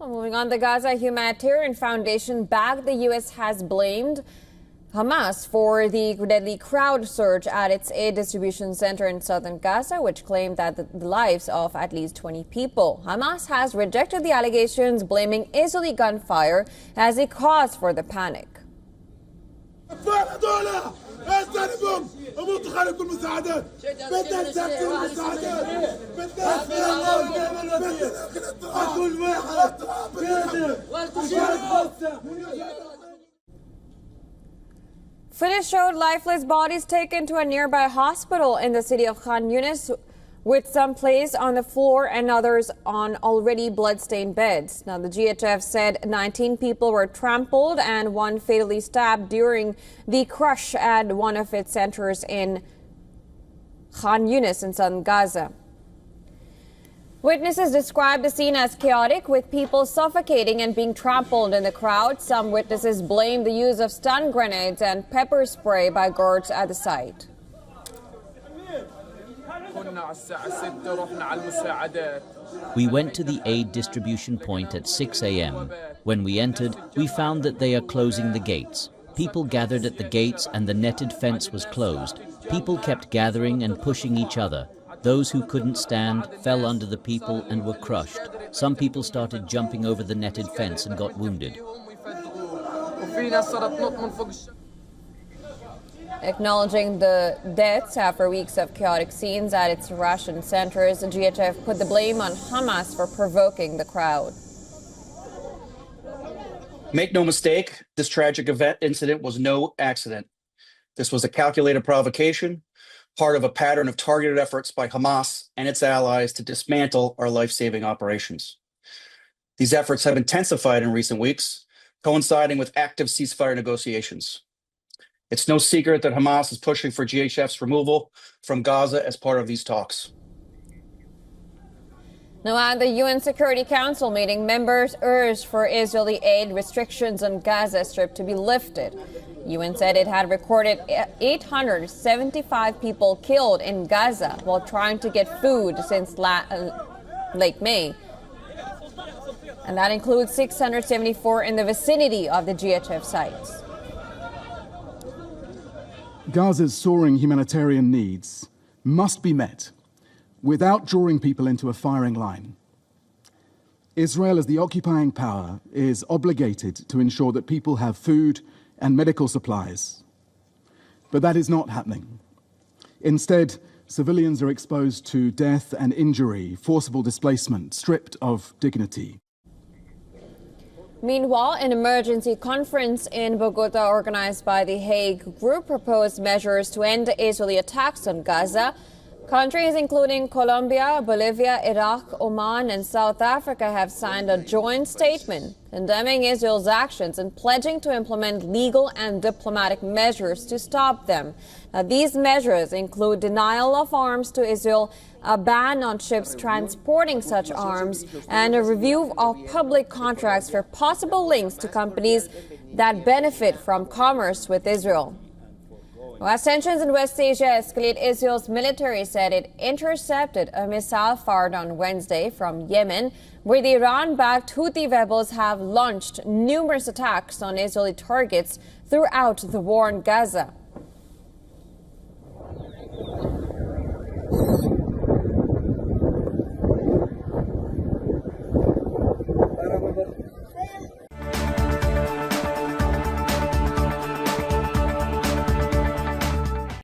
Well, moving on, the Gaza Humanitarian Foundation, backed the U.S. has blamed Hamas for the deadly crowd surge at its aid distribution center in southern Gaza, which claimed that the lives of at least 20 people. Hamas has rejected the allegations, blaming Israeli gunfire as a cause for the panic. Footage showed lifeless bodies taken to a nearby hospital in the city of Khan Yunis, with some placed on the floor and others on already blood-stained beds. Now, the GHF said 19 people were trampled and one fatally stabbed during the crush at one of its centers in Khan Yunis in southern Gaza. Witnesses described the scene as chaotic, with people suffocating and being trampled in the crowd. Some witnesses blamed the use of stun grenades and pepper spray by guards at the site. We went to the aid distribution point at 6 a.m. When we entered, we found that they are closing the gates. People gathered at the gates and the netted fence was closed. People kept gathering and pushing each other. Those who couldn't stand fell under the people and were crushed. Some people started jumping over the netted fence and got wounded. Acknowledging the deaths after weeks of chaotic scenes at its ration centers, the GHF put the blame on Hamas for provoking the crowd. Make no mistake, this tragic incident was no accident. This was a calculated provocation, part of a pattern of targeted efforts by Hamas and its allies to dismantle our life-saving operations. These efforts have intensified in recent weeks, coinciding with active ceasefire negotiations. It's no secret that Hamas is pushing for GHF's removal from Gaza as part of these talks. Now, at the UN Security Council meeting, members urged for Israeli aid restrictions on Gaza Strip to be lifted. UN said it had recorded 875 people killed in Gaza while trying to get food since late May. And that includes 674 in the vicinity of the GHF sites. Gaza's soaring humanitarian needs must be met without drawing people into a firing line. Israel, as the occupying power, is obligated to ensure that people have food and medical supplies. But that is not happening. Instead, civilians are exposed to death and injury, forcible displacement, stripped of dignity. Meanwhile, an emergency conference in Bogota organized by the Hague Group proposed measures to end Israeli attacks on Gaza. Countries including Colombia, Bolivia, Iraq, Oman and South Africa have signed a joint statement condemning Israel's actions and pledging to implement legal and diplomatic measures to stop them. Now, these measures include denial of arms to Israel, a ban on ships transporting such arms, and a review of public contracts for possible links to companies that benefit from commerce with Israel. As tensions in West Asia escalate, Israel's military said it intercepted a missile fired on Wednesday from Yemen, where the Iran-backed Houthi rebels have launched numerous attacks on Israeli targets throughout the war in Gaza.